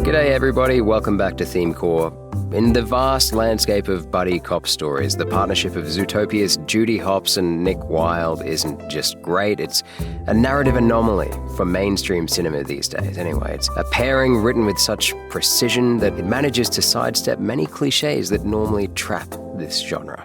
G'day everybody, welcome back to Theme Core. In the vast landscape of buddy cop stories, the partnership of Zootopia's Judy Hopps and Nick Wilde isn't just great, it's a narrative anomaly for mainstream cinema these days. Anyway, it's a pairing written with such precision that it manages to sidestep many cliches that normally trap this genre.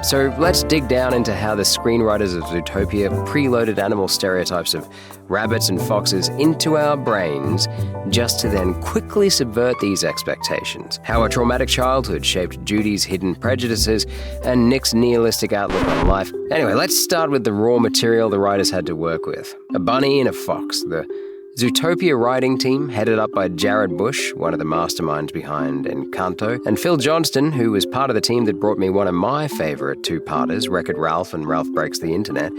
So let's dig down into how the screenwriters of Zootopia preloaded animal stereotypes of rabbits and foxes into our brains just to then quickly subvert these expectations. How a traumatic childhood shaped Judy's hidden prejudices and Nick's nihilistic outlook on life. Anyway, let's start with the raw material the writers had to work with. A bunny and a fox. The Zootopia writing team, headed up by Jared Bush, one of the masterminds behind Encanto, and Phil Johnston, who was part of the team that brought me one of my favourite two-parters, Wreck-It Ralph and Ralph Breaks the Internet,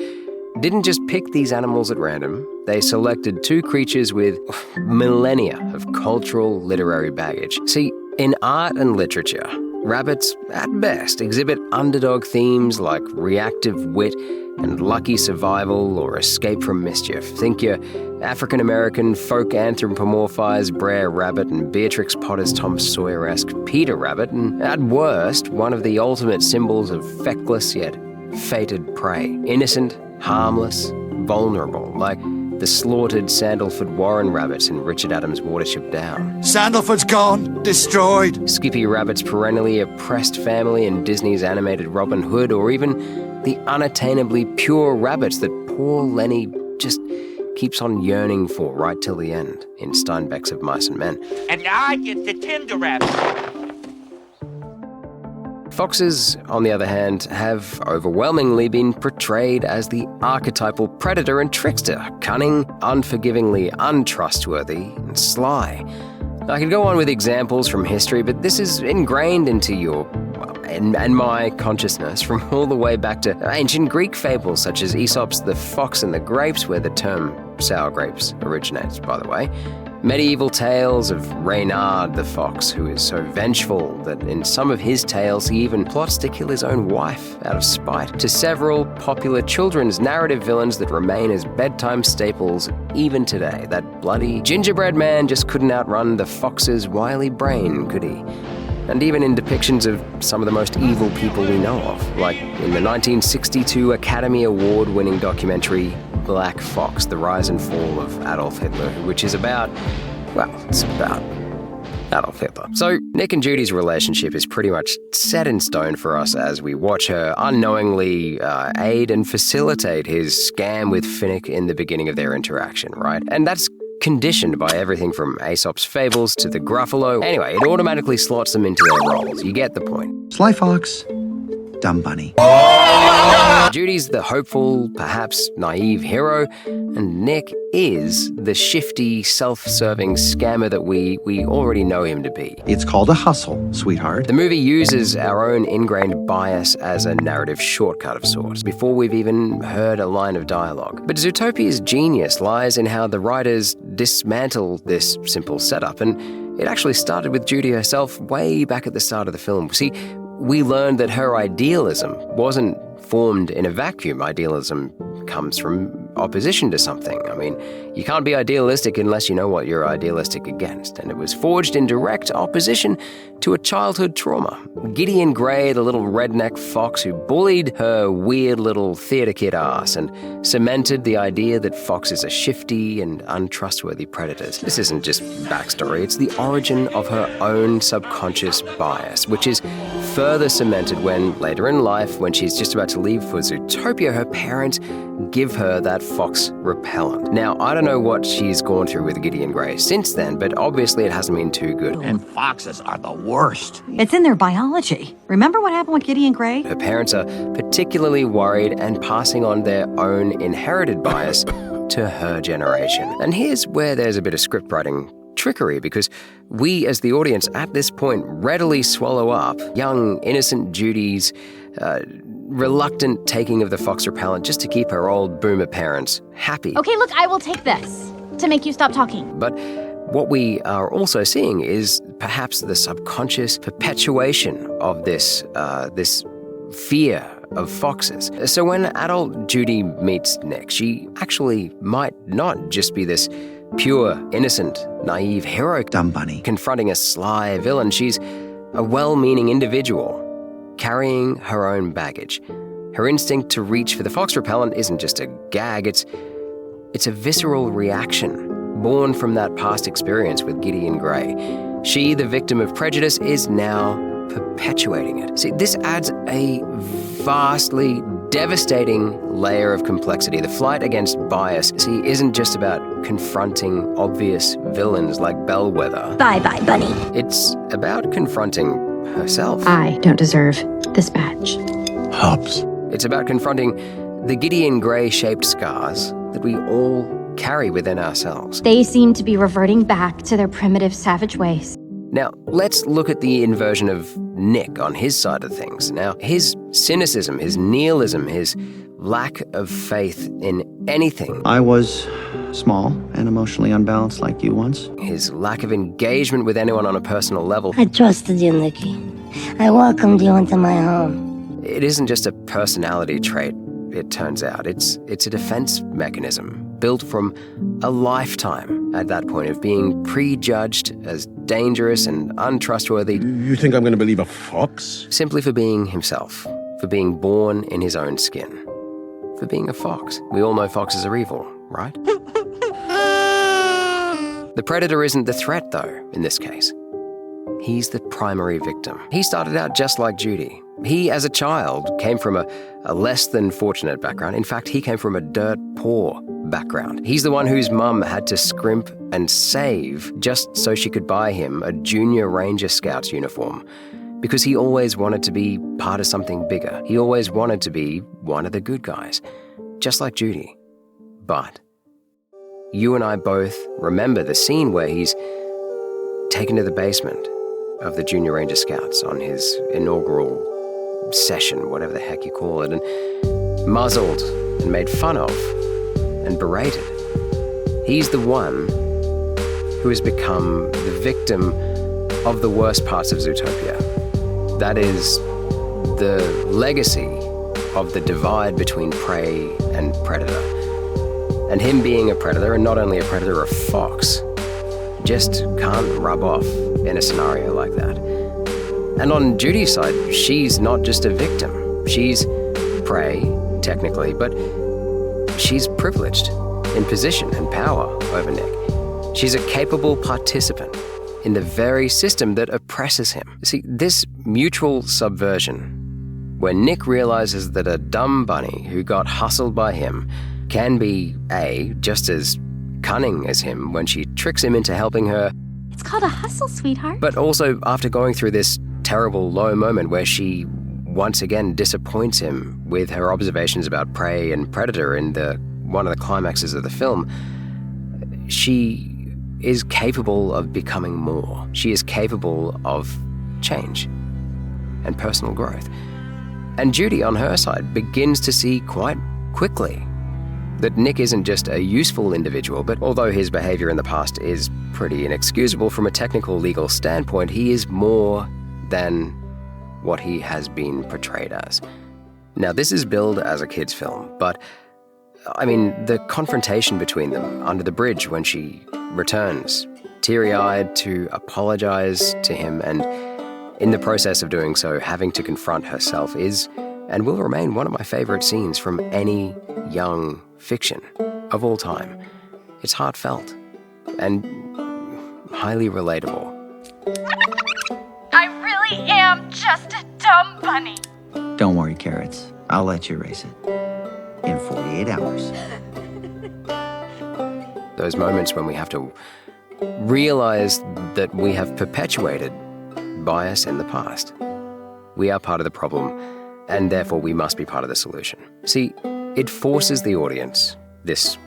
didn't just pick these animals at random. They selected two creatures with millennia of cultural literary baggage. See, in art and literature, rabbits, at best, exhibit underdog themes like reactive wit and lucky survival or escape from mischief. Think your African-American folk anthropomorphized Brer Rabbit and Beatrix Potter's Tom Sawyer-esque Peter Rabbit, and at worst, one of the ultimate symbols of feckless yet fated prey. Innocent, harmless, vulnerable, like the slaughtered Sandalford Warren rabbits in Richard Adams' Watership Down. Sandalford's gone, destroyed. Skippy Rabbit's perennially oppressed family in Disney's animated Robin Hood, or even the unattainably pure rabbits that poor Lenny just keeps on yearning for right till the end in Steinbeck's Of Mice and Men. And I get the tender rabbit. Foxes, on the other hand, have overwhelmingly been portrayed as the archetypal predator and trickster, cunning, unforgivingly untrustworthy, and sly. I could go on with examples from history, but this is ingrained into your and my consciousness from all the way back to ancient Greek fables such as Aesop's The Fox and the Grapes, where the term sour grapes originates, by the way. Medieval tales of Reynard the Fox, who is so vengeful that in some of his tales he even plots to kill his own wife out of spite, to several popular children's narrative villains that remain as bedtime staples even today. That bloody gingerbread man just couldn't outrun the fox's wily brain, could he? And even in depictions of some of the most evil people we know of, like in the 1962 Academy Award-winning documentary Black Fox, The Rise and Fall of Adolf Hitler, which is about Adolf Hitler. So Nick and Judy's relationship is pretty much set in stone for us as we watch her unknowingly aid and facilitate his scam with Finnick in the beginning of their interaction, right? And that's conditioned by everything from Aesop's fables to the Gruffalo. Anyway, it automatically slots them into their roles. You get the point. Sly fox, dumb bunny. Judy's the hopeful, perhaps naive hero, and Nick is the shifty, self-serving scammer that we already know him to be. It's called a hustle, sweetheart. The movie uses our own ingrained bias as a narrative shortcut of sorts, before we've even heard a line of dialogue. But Zootopia's genius lies in how the writers dismantle this simple setup, and it actually started with Judy herself way back at the start of the film. See, we learned that her idealism wasn't formed in a vacuum. Idealism comes from opposition to something. I mean, you can't be idealistic unless you know what you're idealistic against. And it was forged in direct opposition to a childhood trauma. Gideon Grey, the little redneck fox who bullied her weird little theater kid ass and cemented the idea that foxes are shifty and untrustworthy predators. This isn't just backstory, it's the origin of her own subconscious bias, which is further cemented when, later in life, when she's just about to leave for Zootopia, her parents give her that fox repellent. Now, I don't know what she's gone through with Gideon Grey since then, but obviously it hasn't been too good. And foxes are the worst. It's in their biology. Remember what happened with Gideon Grey? Her parents are particularly worried and passing on their own inherited bias to her generation. And here's where there's a bit of scriptwriting trickery, because we as the audience at this point readily swallow up young, innocent Judy's reluctant taking of the fox repellent just to keep her old boomer parents happy. Okay, look, I will take this to make you stop talking. But what we are also seeing is perhaps the subconscious perpetuation of this fear of foxes. So when adult Judy meets Nick, she actually might not just be this pure, innocent, naive hero Dumb bunny. confronting a sly villain. She's a well-meaning individual carrying her own baggage. Her instinct to reach for the fox repellent isn't just a gag, it's a visceral reaction born from that past experience with Gideon Grey. She, the victim of prejudice, is now perpetuating it. See, this adds a vastly devastating layer of complexity. The fight against bias, see, isn't just about confronting obvious villains like Bellwether. Bye-bye, Bunny. It's about confronting herself. I don't deserve this badge. Hops. It's about confronting the Gideon Grey-shaped scars that we all carry within ourselves. They seem to be reverting back to their primitive savage ways. Now, let's look at the inversion of Nick on his side of things. Now, his cynicism, his nihilism, his lack of faith in anything, I was small and emotionally unbalanced like you once. his lack of engagement with anyone on a personal level, I trusted you, Nicky. I welcomed you into my home. it isn't just a personality trait, it turns out. It's a defense mechanism built from a lifetime at that point of being prejudged as dangerous and untrustworthy You think I'm going to believe a fox? simply for being himself, for being born in his own skin, for being a fox. We all know foxes are evil, right? The predator isn't the threat, though, in this case. He's the primary victim. He started out just like Judy. He, as a child, came from a less than fortunate background. In fact, he came from a dirt poor background. He's the one whose mum had to scrimp and save just so she could buy him a junior Ranger Scouts uniform, because he always wanted to be part of something bigger. He always wanted to be one of the good guys, just like Judy. But you and I both remember the scene where he's taken to the basement of the Junior Ranger Scouts on his inaugural session, whatever the heck you call it, and muzzled and made fun of and berated. He's the one who has become the victim of the worst parts of Zootopia. That is the legacy of the divide between prey and predator. And him being a predator, and not only a predator, a fox, just can't rub off in a scenario like that. And on Judy's side, she's not just a victim. She's prey, technically, but she's privileged in position and power over Nick. She's a capable participant in the very system that oppresses him. See, this mutual subversion, where Nick realizes that a dumb bunny who got hustled by him can be, A, just as cunning as him when she tricks him into helping her, It's called a hustle, sweetheart. but also after going through this terrible low moment where she once again disappoints him with her observations about prey and predator in one of the climaxes of the film, she is capable of becoming more. She is capable of change and personal growth. And Judy, on her side, begins to see quite quickly that Nick isn't just a useful individual, but although his behavior in the past is pretty inexcusable from a technical legal standpoint, he is more than what he has been portrayed as. Now, this is billed as a kid's film, but I mean, the confrontation between them under the bridge when she returns, teary-eyed, to apologize to him, and in the process of doing so, having to confront herself, is and will remain one of my favorite scenes from any young fiction of all time. It's heartfelt and highly relatable. I really am just a dumb bunny. Don't worry, Carrots. I'll let you race it. In 48 hours. Those moments when we have to realize that we have perpetuated bias in the past. We are part of the problem, and therefore we must be part of the solution. See, it forces the audience, this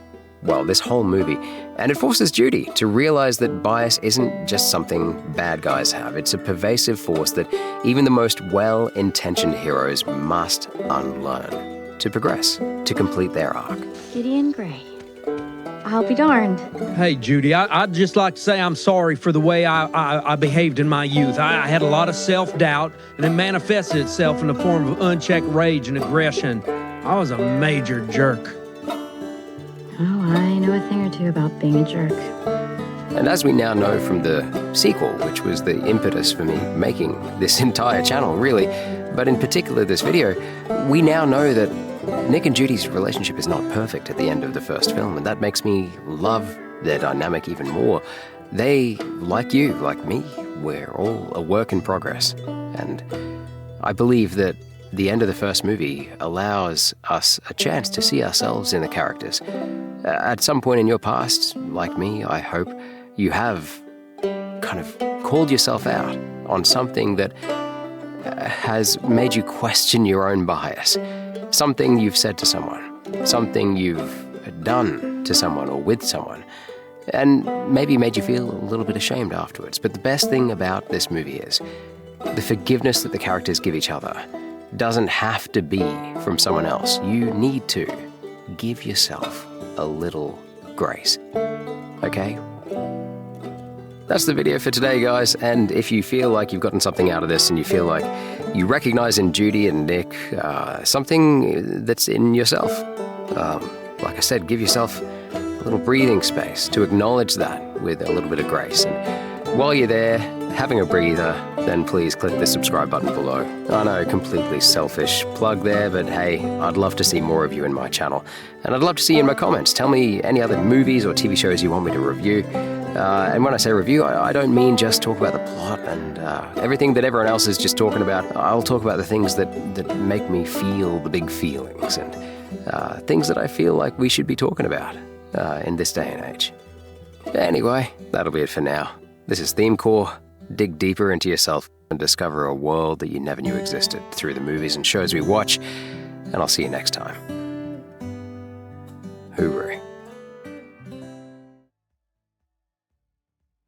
whole movie, and it forces Judy to realize that bias isn't just something bad guys have. It's a pervasive force that even the most well-intentioned heroes must unlearn to progress, to complete their arc. Gideon Grey. I'll be darned. Hey, Judy, I'd just like to say I'm sorry for the way I behaved in my youth. I had a lot of self-doubt, and it manifested itself in the form of unchecked rage and aggression. I was a major jerk. Oh, I know a thing or two about being a jerk. And as we now know from the sequel, which was the impetus for me making this entire channel, really, but in particular this video, we now know that Nick and Judy's relationship is not perfect at the end of the first film, and that makes me love their dynamic even more. They, like you, like me, we're all a work in progress. And I believe that the end of the first movie allows us a chance to see ourselves in the characters. At some point in your past, like me, I hope you have kind of called yourself out on something that has made you question your own bias. Something you've said to someone, something you've done to someone or with someone, and maybe made you feel a little bit ashamed afterwards. But the best thing about this movie is the forgiveness that the characters give each other doesn't have to be from someone else. You need to give yourself a little grace. Okay? That's the video for today, guys, and if you feel like you've gotten something out of this and you feel like you recognize in Judy and Nick something that's in yourself, like I said, give yourself a little breathing space to acknowledge that with a little bit of grace. And while you're there, having a breather, then please click the subscribe button below. I know, completely selfish plug there, but hey, I'd love to see more of you in my channel. And I'd love to see you in my comments. Tell me any other movies or TV shows you want me to review. And when I say review, I don't mean just talk about the plot and everything that everyone else is just talking about. I'll talk about the things that make me feel the big feelings and things that I feel like we should be talking about in this day and age. Anyway, that'll be it for now. This is ThemeCore. Dig deeper into yourself and discover a world that you never knew existed through the movies and shows we watch, and I'll see you next time. Hooroo.